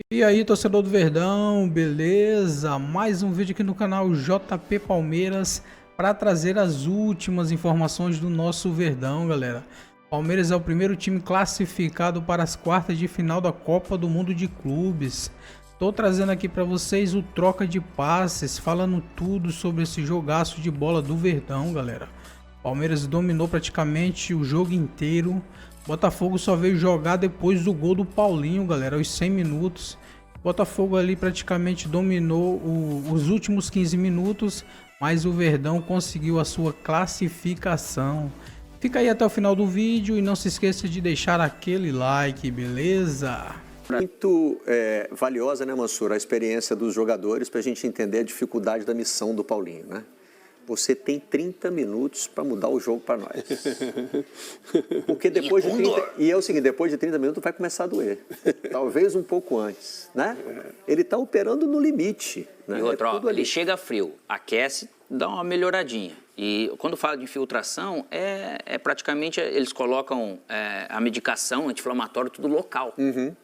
E aí, torcedor do Verdão, beleza? Mais um vídeo aqui no canal JP Palmeiras para trazer as últimas informações do nosso Verdão, galera. Palmeiras é o primeiro time classificado para as quartas de final da Copa do Mundo de Clubes. Tô trazendo aqui para vocês o troca de passes, falando tudo sobre esse jogaço de bola do Verdão, galera. Palmeiras dominou praticamente o jogo inteiro. Botafogo só veio jogar depois do gol do Paulinho, galera, aos 100 minutos. Botafogo ali praticamente dominou os últimos 15 minutos, mas o Verdão conseguiu a sua classificação. Fica aí até o final do vídeo e não se esqueça de deixar aquele like, beleza? Muito valiosa, né, Mansur, a experiência dos jogadores para a gente entender a dificuldade da missão do Paulinho, né? Você tem 30 minutos para mudar o jogo para nós. Porque depois de 30... E é o seguinte, depois de 30 minutos vai começar a doer. Talvez um pouco antes, né? Ele está operando no limite. Né? E outro, ele chega frio, aquece, dá uma melhoradinha. E quando fala de infiltração, praticamente eles colocam a medicação anti-inflamatória tudo local.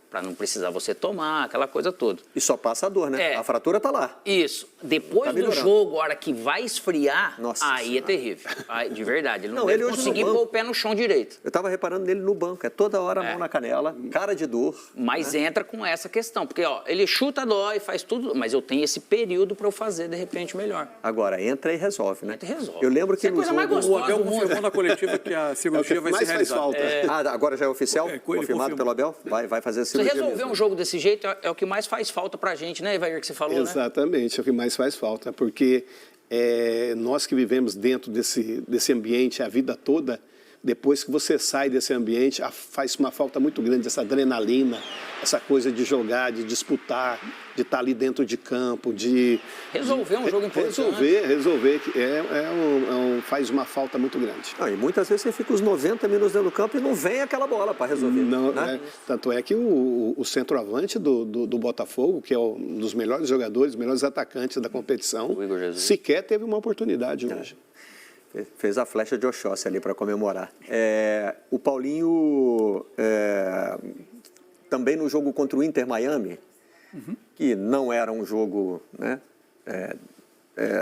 Para não precisar você tomar, aquela coisa toda. E só passa a dor, né? A fratura tá lá. Isso. Depois do jogo, a hora que vai esfriar, aí é terrível. Aí, de verdade. Ele não deve conseguir pôr o pé no chão direito. Eu tava reparando nele no banco. É toda hora a mão na canela, cara de dor. Mas entra com essa questão. Porque, ó, ele chuta, dói, faz tudo. Mas eu tenho esse período para eu fazer, de repente, melhor. Agora, entra e resolve, né? Entra e resolve. Eu lembro que no jogo... O Abel confirmou na coletiva que a cirurgia vai ser realizada. Agora já é oficial? Confirmado pelo Abel? Vai fazer a cirurgia. Você resolver um jogo desse jeito é o que mais faz falta pra gente, né, Ivair, que você falou, Exatamente, é o que mais faz falta, porque nós que vivemos dentro desse ambiente a vida toda, depois que você sai desse ambiente, faz uma falta muito grande essa adrenalina, essa coisa de jogar, de disputar, de estar ali dentro de campo, de... Resolver um jogo importante. Resolver, faz uma falta muito grande. E muitas vezes você fica os 90 minutos dentro do campo e não vem aquela bola para resolver. Não, né? Tanto é que o centroavante do Botafogo, que é um dos melhores jogadores, melhores atacantes da competição, sequer teve uma oportunidade hoje. Fez a flecha de Oxóssi ali para comemorar. O Paulinho, também no jogo contra o Inter Miami, que não era um jogo, né,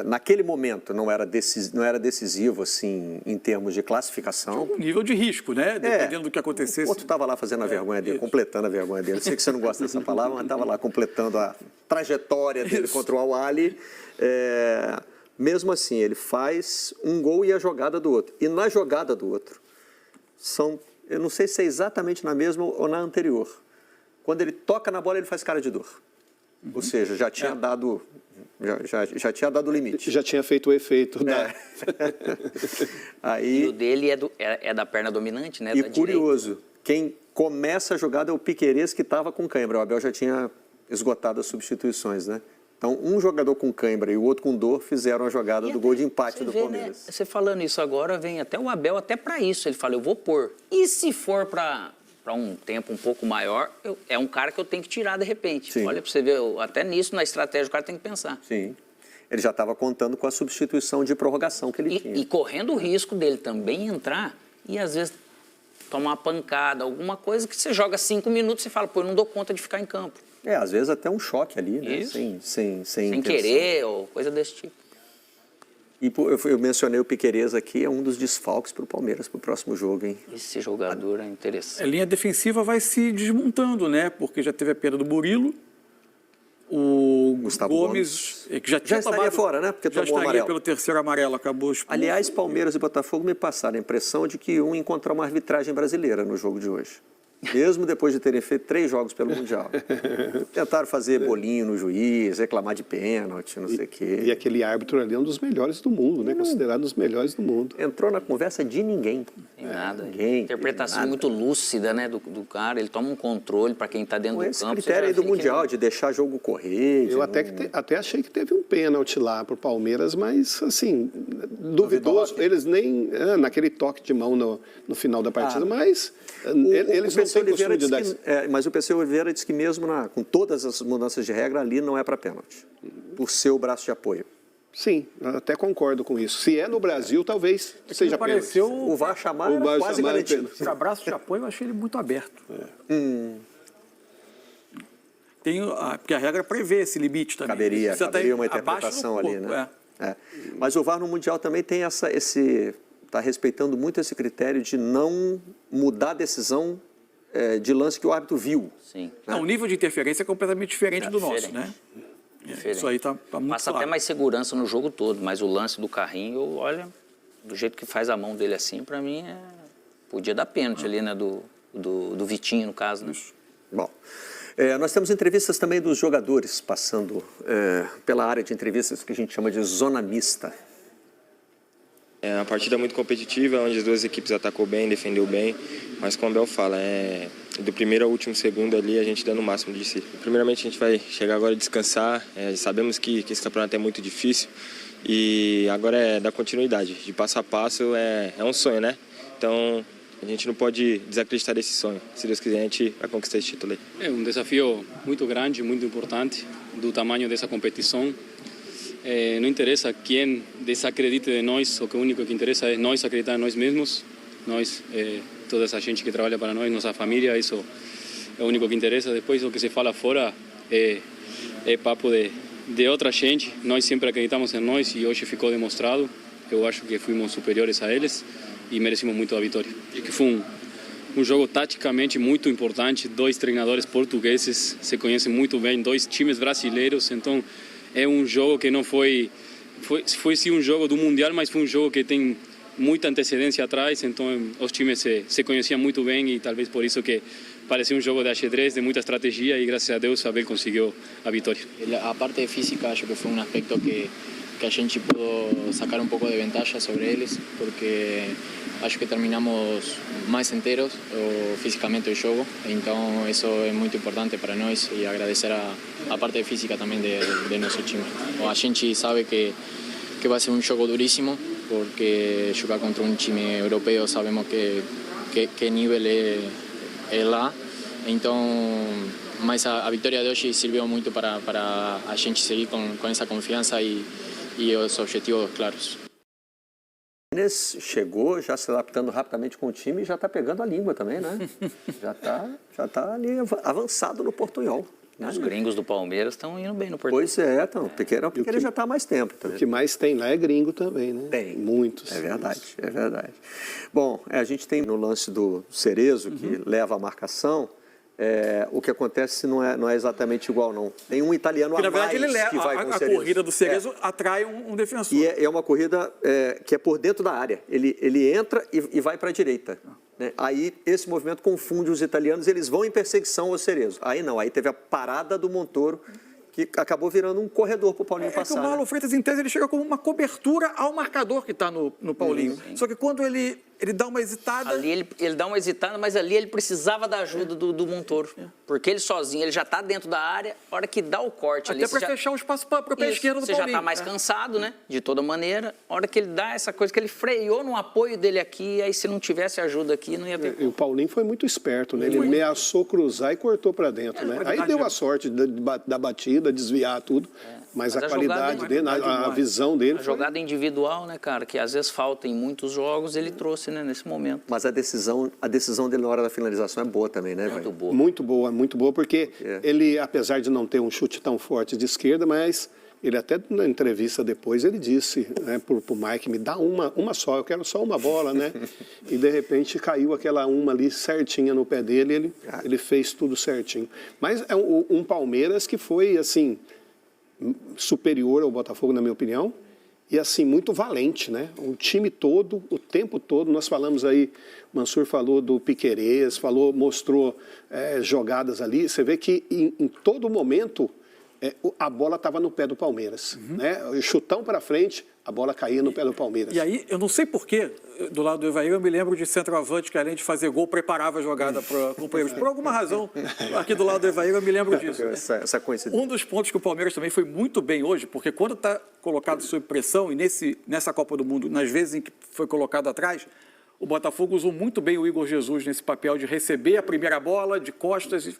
naquele momento não era decisivo assim, em termos de classificação. Nível de risco, né? Dependendo do que acontecesse. O outro estava lá fazendo a vergonha dele, completando a vergonha dele. Sei que você não gosta dessa palavra, mas estava lá completando a trajetória dele contra o Al-Ahly. Mesmo assim, ele faz um gol e a jogada do outro. E na jogada do outro, eu não sei se é exatamente na mesma ou na anterior. Quando ele toca na bola, ele faz cara de dor. Ou seja, já tinha dado... Já tinha dado o limite. Já tinha feito o efeito. Aí, e o dele é da perna dominante, né? E da curioso, direita. Quem começa a jogada é o Piquerez, que estava com cãibra. O Abel já tinha esgotado as substituições, né? Então, um jogador com cãibra e o outro com dor fizeram a jogada do gol de empate do Palmeiras. Né? Você falando isso agora, vem até o Abel, até para isso. Ele fala, eu vou pôr. E se for para um tempo um pouco maior, é um cara que eu tenho que tirar de repente. Sim. Olha para você ver, até nisso, na estratégia, o cara tem que pensar. Sim. Ele já estava contando com a substituição de prorrogação que ele tinha. E correndo o risco dele também entrar e, às vezes, tomar uma pancada, alguma coisa que você joga 5 minutos e fala, pô, eu não dou conta de ficar em campo. Às vezes até um choque ali, né? Sem querer ou coisa desse tipo. E eu mencionei o Piquerez aqui, é um dos desfalques para o Palmeiras para o próximo jogo, hein? Esse jogador é interessante. A linha defensiva vai se desmontando, né? Porque já teve a perda do Murilo, o Gustavo Gomes, que já estaria fora, né? Porque tomou amarelo. Pelo terceiro amarelo, acabou expulso. Aliás, Palmeiras e Botafogo me passaram a impressão de que um encontrou uma arbitragem brasileira no jogo de hoje. Mesmo depois de terem feito 3 jogos pelo Mundial. Tentaram fazer bolinho no juiz, reclamar de pênalti, não sei o quê. E aquele árbitro ali é um dos melhores do mundo, né? Considerado um dos melhores do mundo. Entrou na conversa de ninguém. Tem nada. Interpretação muito lúcida, né, do cara. Ele toma um controle para quem está dentro do campo. Esse critério aí do Mundial, de deixar jogo correr. Eu até achei que teve um pênalti lá para o Palmeiras, mas, assim, duvidoso. Eles nem... naquele toque de mão no final da partida, mas... Eles não têm costume de dar... Mas o PC Oliveira disse que mesmo com todas as mudanças de regra, ali não é para pênalti, por ser o braço de apoio. Sim, até concordo com isso. Se é no Brasil, talvez seja pênalti. O VAR chamar era quase garantido. Esse abraço de apoio, eu achei ele muito aberto. Porque a regra prevê esse limite também. Caberia uma interpretação ali, né? Mas o VAR no Mundial também tem está respeitando muito esse critério de não mudar a decisão de lance que o árbitro viu. Sim. Né? O nível de interferência é completamente diferente do nosso, né? Isso aí está muito Passa claro. até mais segurança no jogo todo, mas o lance do carrinho, olha, do jeito que faz a mão dele assim, para mim, podia dar pênalti ali, né, do Vitinho, no caso, né? Bom, nós temos entrevistas também dos jogadores passando pela área de entrevistas que a gente chama de zona mista. É uma partida muito competitiva, onde as duas equipes atacou bem, defendeu bem, mas como o Abel fala, do primeiro ao último segundo ali a gente dando o máximo de si. Primeiramente a gente vai chegar agora a descansar, sabemos que esse campeonato é muito difícil e agora é dar continuidade, de passo a passo é um sonho, né? Então a gente não pode desacreditar desse sonho, se Deus quiser a gente vai conquistar esse título aí. É um desafio muito grande, muito importante, do tamanho dessa competição. Não interessa quem desacredite de nós, o único que interessa é nós acreditar em nós mesmos, nós, toda essa gente que trabalha para nós, nossa família, isso é o único que interessa. Depois o que se fala fora é papo de outra gente, nós sempre acreditamos em nós e hoje ficou demonstrado. Eu acho que fomos superiores a eles e merecemos muito a vitória. E que foi um jogo taticamente muito importante, 2 treinadores portugueses se conhecem muito bem, 2 times brasileiros, então é um jogo que não foi sim um jogo do Mundial, mas foi um jogo que tem muita antecedência atrás, então os times se conheciam muito bem e talvez por isso que parecia um jogo de ajedrez, de muita estratégia e graças a Deus Abel conseguiu a vitória. A parte física acho que foi um aspecto que a gente pôde sacar um pouco de vantagem sobre eles, porque acho que terminamos mais inteiros fisicamente o jogo, então isso é muito importante para nós e agradecer a parte física também de nosso time. A gente sabe que vai ser um jogo duríssimo, porque jogar contra um time europeu sabemos que nível é lá, então mas a vitória de hoje serviu muito para a gente seguir com essa confiança e os objetivos claros. O Inês chegou já se adaptando rapidamente com o time e já está pegando a língua também, né? já tá ali avançado no portunhol. Né? Os gringos do Palmeiras estão indo bem no portunhol. Pois é, então, porque ele já está há mais tempo. Também. O que mais tem lá é gringo também, né? Tem. Muitos. É verdade. Bom, a gente tem no lance do Cerezo, que leva a marcação, o que acontece não é exatamente igual, não. Tem um italiano Porque, a mais na verdade, que vai com o a Cerezo. corrida do Cerezo atrai um defensor. E é uma corrida que é por dentro da área. Ele entra e vai para a direita. Né? Aí esse movimento confunde os italianos, eles vão em perseguição ao Cerezo. Aí não, aí teve a parada do Montoro, que acabou virando um corredor para o Paulinho passar. Que o Marlon Freitas, em tese, ele chega como uma cobertura ao marcador que está no Paulinho. Só que quando ele dá uma hesitada... Ali ele dá uma hesitada, mas ali ele precisava da ajuda do Montoro. Porque ele sozinho, ele já está dentro da área, a hora que dá o corte ali... Até para fechar o espaço para o pé esquerdo do Paulinho. Você já está mais cansado, né? De toda maneira. A hora que ele dá essa coisa, que ele freou no apoio dele aqui, aí se não tivesse ajuda aqui, não ia ter... E o Paulinho foi muito esperto, né? Ele ameaçou cruzar e cortou para dentro, né? Aí deu a sorte da batida, desviar tudo. Mas a qualidade dele, a visão dele... A jogada individual, né, cara, que às vezes falta em muitos jogos, ele trouxe, né, nesse momento. Mas a decisão dele na hora da finalização é boa também, né, Muito boa. Muito boa, porque ele, apesar de não ter um chute tão forte de esquerda, mas ele até na entrevista depois, ele disse, né, pro Mike, me dá uma só, eu quero só uma bola, né? E de repente caiu aquela uma ali certinha no pé dele, ele fez tudo certinho. Mas é um Palmeiras que foi, assim... superior ao Botafogo, na minha opinião, e assim, muito valente, né? O time todo, o tempo todo, nós falamos aí, o Mansur falou do Piquerez, mostrou jogadas ali, você vê que em todo momento a bola estava no pé do Palmeiras, né? O chutão para frente, a bola caía no pé do Palmeiras. E aí, eu não sei porquê, do lado do Evair, eu me lembro de centroavante que, além de fazer gol, preparava a jogada para companheiros. Por alguma razão, aqui do lado do Evair, eu me lembro disso. Essa coincidência. Um dos pontos que o Palmeiras também foi muito bem hoje, porque quando está colocado sob pressão, e nessa Copa do Mundo, nas vezes em que foi colocado atrás, o Botafogo usou muito bem o Igor Jesus nesse papel de receber a primeira bola, de costas.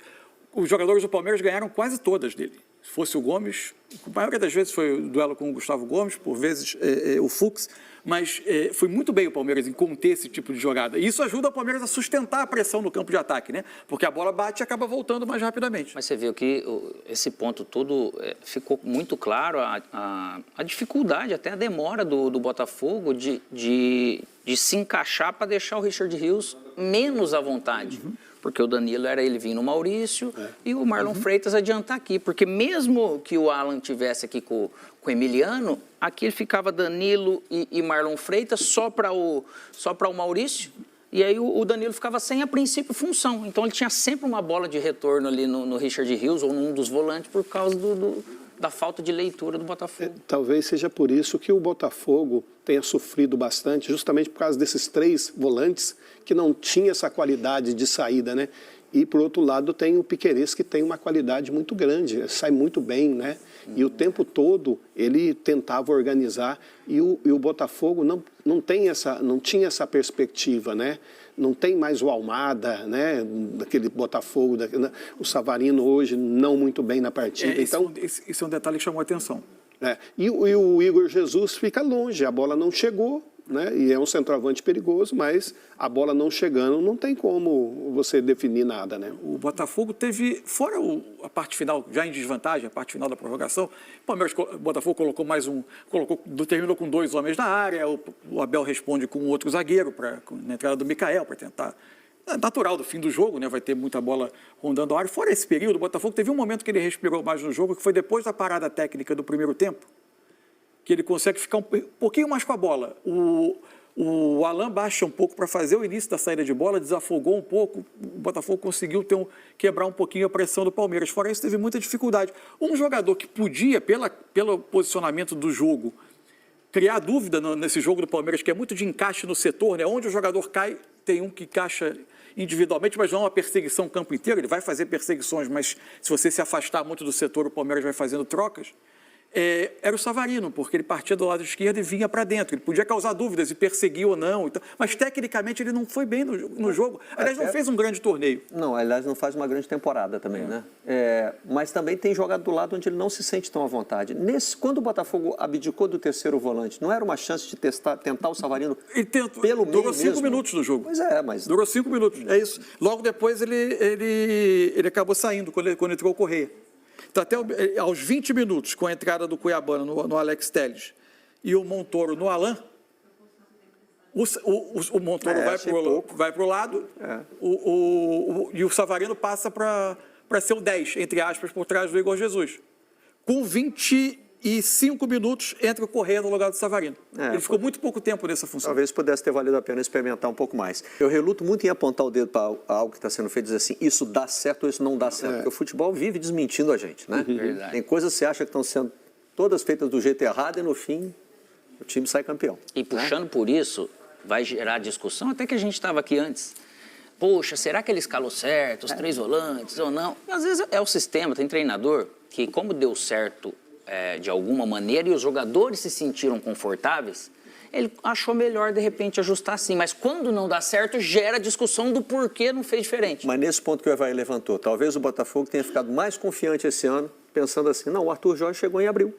Os jogadores do Palmeiras ganharam quase todas dele. se fosse o Gomes, a maioria das vezes foi o duelo com o Gustavo Gomes, por vezes o Fux, mas foi muito bem o Palmeiras em conter esse tipo de jogada. E isso ajuda o Palmeiras a sustentar a pressão no campo de ataque, né? Porque a bola bate e acaba voltando mais rapidamente. Mas você viu que esse ponto todo ficou muito claro, a dificuldade, até a demora do Botafogo de se encaixar para deixar o Richard Rios menos à vontade. Porque o Danilo era ele vir no Maurício e o Marlon Freitas adiantar aqui. Porque mesmo que o Alan tivesse aqui com o Emiliano, aqui ele ficava Danilo e Marlon Freitas só para o Maurício. E aí o Danilo ficava sem, a princípio, função. Então ele tinha sempre uma bola de retorno ali no Richard Rios ou num dos volantes por causa da falta de leitura do Botafogo. Talvez seja por isso que o Botafogo tenha sofrido bastante, justamente por causa desses 3 volantes que não tinha essa qualidade de saída, né? E, por outro lado, tem o Piquerez, que tem uma qualidade muito grande, sai muito bem, né? E o tempo todo ele tentava organizar e o Botafogo não tinha essa perspectiva, né? Não tem mais o Almada, né? Daquele Botafogo, o Savarino hoje não muito bem na partida. Então, esse é um detalhe que chamou a atenção. E o Igor Jesus fica longe, a bola não chegou, né? E é um centroavante perigoso, mas a bola não chegando, não tem como você definir nada, né? O Botafogo teve, fora a parte final, já em desvantagem, a parte final da prorrogação, o Botafogo colocou terminou com 2 homens na área, o Abel responde com outro zagueiro, na entrada do Micael, para tentar. É natural do fim do jogo, né? Vai ter muita bola rondando a área. Fora esse período, o Botafogo teve um momento que ele respirou mais no jogo, que foi depois da parada técnica do primeiro tempo, que ele consegue ficar um pouquinho mais com a bola. O Alan baixa um pouco para fazer o início da saída de bola, desafogou um pouco, o Botafogo conseguiu quebrar um pouquinho a pressão do Palmeiras. Fora isso, teve muita dificuldade. Um jogador que podia, pelo posicionamento do jogo, criar dúvida nesse jogo do Palmeiras, que é muito de encaixe no setor, né? Onde o jogador cai, tem um que encaixa individualmente, mas não é uma perseguição o campo inteiro. Ele vai fazer perseguições, mas se você se afastar muito do setor, o Palmeiras vai fazendo trocas. Era o Savarino, porque ele partia do lado esquerdo e vinha para dentro. Ele podia causar dúvidas e perseguir ou não. Então, mas, tecnicamente, ele não foi bem no jogo. Aliás, não fez um grande torneio. Não, aliás, não faz uma grande temporada também, né? Mas também tem jogado do lado onde ele não se sente tão à vontade. Quando o Botafogo abdicou do terceiro volante, não era uma chance de tentar o Savarino pelo meio durou 5 minutos no jogo. Pois é, mas... Durou 5 minutos, é isso. Logo depois, ele acabou saindo, quando entrou o Correia. Então, até aos 20 minutos, com a entrada do Cuiabano no Alex Telles e o Montoro no Alan, o Montoro vai para o lado e o Savarino passa para ser o 10, entre aspas, por trás do Igor Jesus. Com 25 minutos, entra o Correia no lugar do Savarino. Ele ficou muito pouco tempo nessa função. Talvez pudesse ter valido a pena experimentar um pouco mais. Eu reluto muito em apontar o dedo para algo que está sendo feito e dizer assim, isso dá certo ou isso não dá certo. Porque o futebol vive desmentindo a gente, né? Verdade. Tem coisas que você acha que estão sendo todas feitas do jeito errado e no fim o time sai campeão. E puxando por isso, vai gerar discussão, até que a gente estava aqui antes. Poxa, será que ele escalou certo, os 3 volantes ou não? E às vezes é o sistema, tem treinador que, como deu certo de alguma maneira e os jogadores se sentiram confortáveis, ele achou melhor, de repente, ajustar assim. Mas quando não dá certo, gera discussão do porquê não fez diferente. Mas nesse ponto que o Evaí levantou, talvez o Botafogo tenha ficado mais confiante esse ano, pensando assim, não, o Arthur Jorge chegou em abril.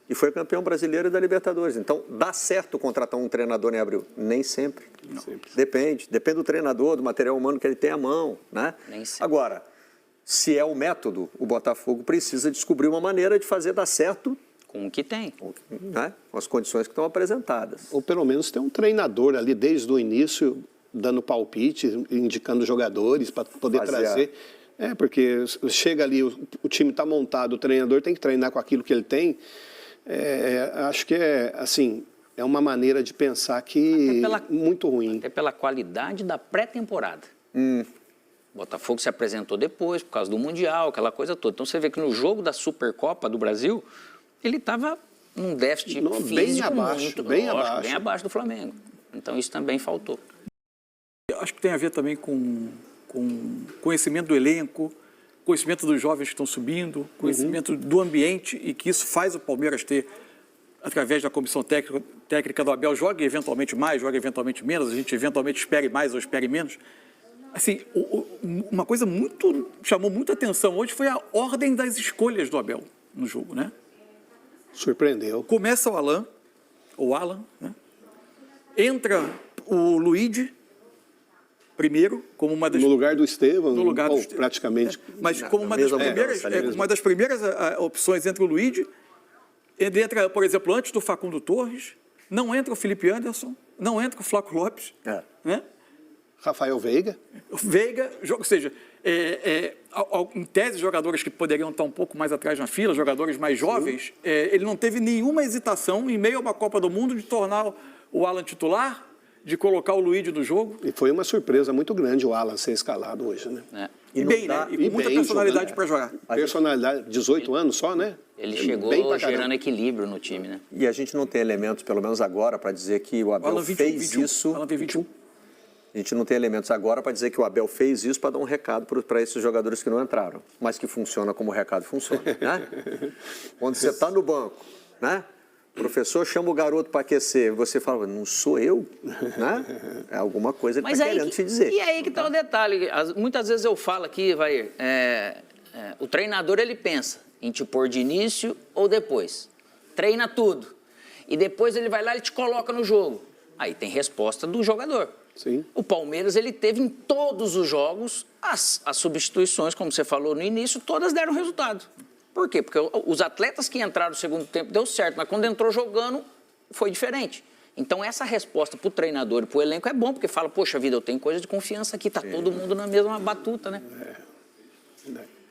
E foi campeão brasileiro da Libertadores. Então, dá certo contratar um treinador em abril? Nem sempre. Não. Sempre. Depende do treinador, do material humano que ele tem à mão, né? Nem sempre. Agora, se é o método, o Botafogo precisa descobrir uma maneira de fazer dar certo com o que tem, né? Com as condições que estão apresentadas. Ou pelo menos ter um treinador ali desde o início, dando palpite, indicando jogadores para poder trazer. Porque chega ali, o time está montado, o treinador tem que treinar com aquilo que ele tem. Acho que é uma maneira de pensar que muito ruim. Até pela qualidade da pré-temporada. O Botafogo se apresentou depois, por causa do Mundial, aquela coisa toda. Então, você vê que no jogo da Supercopa do Brasil, ele estava num déficit físico bem abaixo do Flamengo. Então, isso também faltou. Acho que tem a ver também com conhecimento do elenco, conhecimento dos jovens que estão subindo, conhecimento do ambiente, e que isso faz o Palmeiras ter, através da comissão técnica do Abel, joga eventualmente mais, joga eventualmente menos, a gente eventualmente espere mais ou espere menos. Assim, uma coisa chamou muita atenção hoje foi a ordem das escolhas do Abel no jogo, né? Surpreendeu. Começa o Alan, né? Entra o Luigi primeiro, como uma das... No lugar do Estevão, no lugar do praticamente. Mas como uma das primeiras opções entra o Luigi, entra, por exemplo, antes do Facundo Torres, não entra o Felipe Anderson, não entra o Flaco Lopes, né? Rafael Veiga, ou seja, em tese, jogadores que poderiam estar um pouco mais atrás na fila, jogadores mais jovens, ele não teve nenhuma hesitação, em meio a uma Copa do Mundo, de tornar o Alan titular, de colocar o Luigi no jogo. E foi uma surpresa muito grande o Alan ser escalado hoje, né? E bem, né? E com muita personalidade para jogar. Personalidade, 18 anos só, né? Ele chegou gerando equilíbrio no time, né? E a gente não tem elementos, pelo menos agora, para dizer que o Abel fez isso... Alan tem 21. A gente não tem elementos agora para dizer que o Abel fez isso para dar um recado para esses jogadores que não entraram, mas que funciona como o recado funciona, né? Quando você está no banco, né? O professor chama o garoto para aquecer, você fala, não sou eu, né? É alguma coisa que ele está querendo te dizer. E aí que está o detalhe. Muitas vezes eu falo aqui, o treinador ele pensa em te pôr de início ou depois. Treina tudo. E depois ele vai lá e te coloca no jogo. Aí tem resposta do jogador. Sim. O Palmeiras, ele teve em todos os jogos as substituições, como você falou no início, todas deram resultado. Por quê? Porque os atletas que entraram no segundo tempo deu certo, mas quando entrou jogando, foi diferente. Então, essa resposta para o treinador e para o elenco é bom, porque fala, poxa vida, eu tenho coisa de confiança aqui, está todo mundo na mesma batuta, né?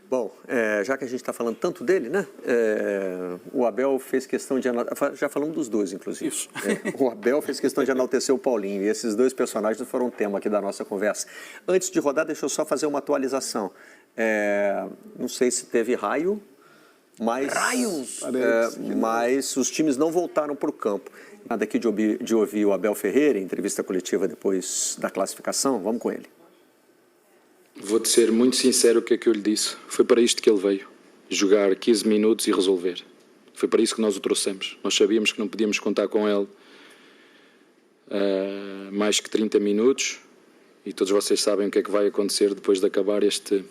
Bom, já que a gente está falando tanto dele, né? O Abel fez questão de... Já falamos dos dois, inclusive. Isso. O Abel fez questão de enaltecer o Paulinho. E esses dois personagens foram um tema aqui da nossa conversa. Antes de rodar, deixa eu só fazer uma atualização. Não sei se teve raio, mas... Raios! Mas os times não voltaram para o campo. Nada aqui de ouvir o Abel Ferreira, em entrevista coletiva depois da classificação. Vamos com ele. Vou-te ser muito sincero o que é que eu lhe disse. Foi para isto que ele veio. Jogar 15 minutos e resolver. Foi para isso que nós o trouxemos. Nós sabíamos que não podíamos contar com ele mais que 30 minutos. E todos vocês sabem o que é que vai acontecer depois de acabar este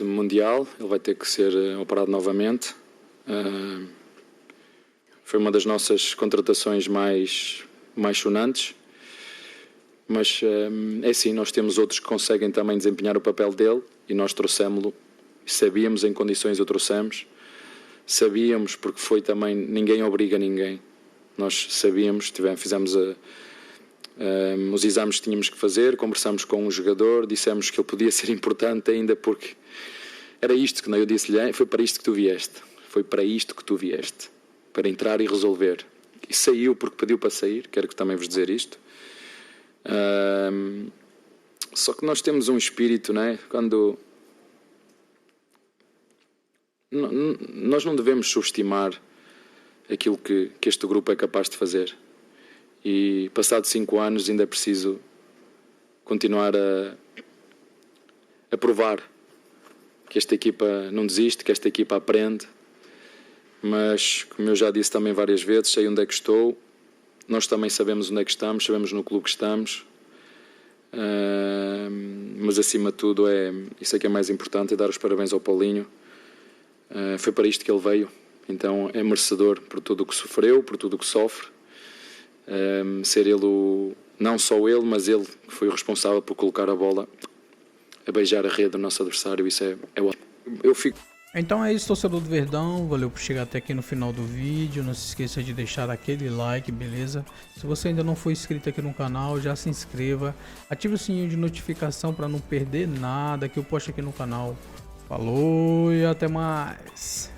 Mundial. Ele vai ter que ser operado novamente. Foi uma das nossas contratações mais sonantes. Mas é assim, nós temos outros que conseguem também desempenhar o papel dele e nós trouxemos-lo, sabíamos em condições o trouxemos, sabíamos porque foi também, ninguém obriga ninguém, nós sabíamos, fizemos os exames que tínhamos que fazer, conversamos com um jogador, dissemos que ele podia ser importante ainda porque era isto que eu disse-lhe, foi para isto que tu vieste, para entrar e resolver. E saiu porque pediu para sair, quero que também vos dizer isto. Só que nós temos um espírito, né? Quando nós não devemos subestimar aquilo que este grupo é capaz de fazer, e passados 5 anos ainda é preciso continuar a provar que esta equipa não desiste, que esta equipa aprende, mas como eu já disse também várias vezes, sei onde é que estou. Nós também sabemos onde é que estamos, sabemos no clube que estamos, mas acima de tudo isso é que é mais importante, é dar os parabéns ao Paulinho. Foi para isto que ele veio, então é merecedor por tudo o que sofreu, por tudo o que sofre, ser ele, não só ele, mas ele que foi o responsável por colocar a bola a beijar a rede do nosso adversário, isso é ótimo. Eu fico... Então é isso, torcedor do Verdão, valeu por chegar até aqui no final do vídeo, não se esqueça de deixar aquele like, beleza? Se você ainda não for inscrito aqui no canal, já se inscreva, ative o sininho de notificação para não perder nada que eu posto aqui no canal. Falou e até mais!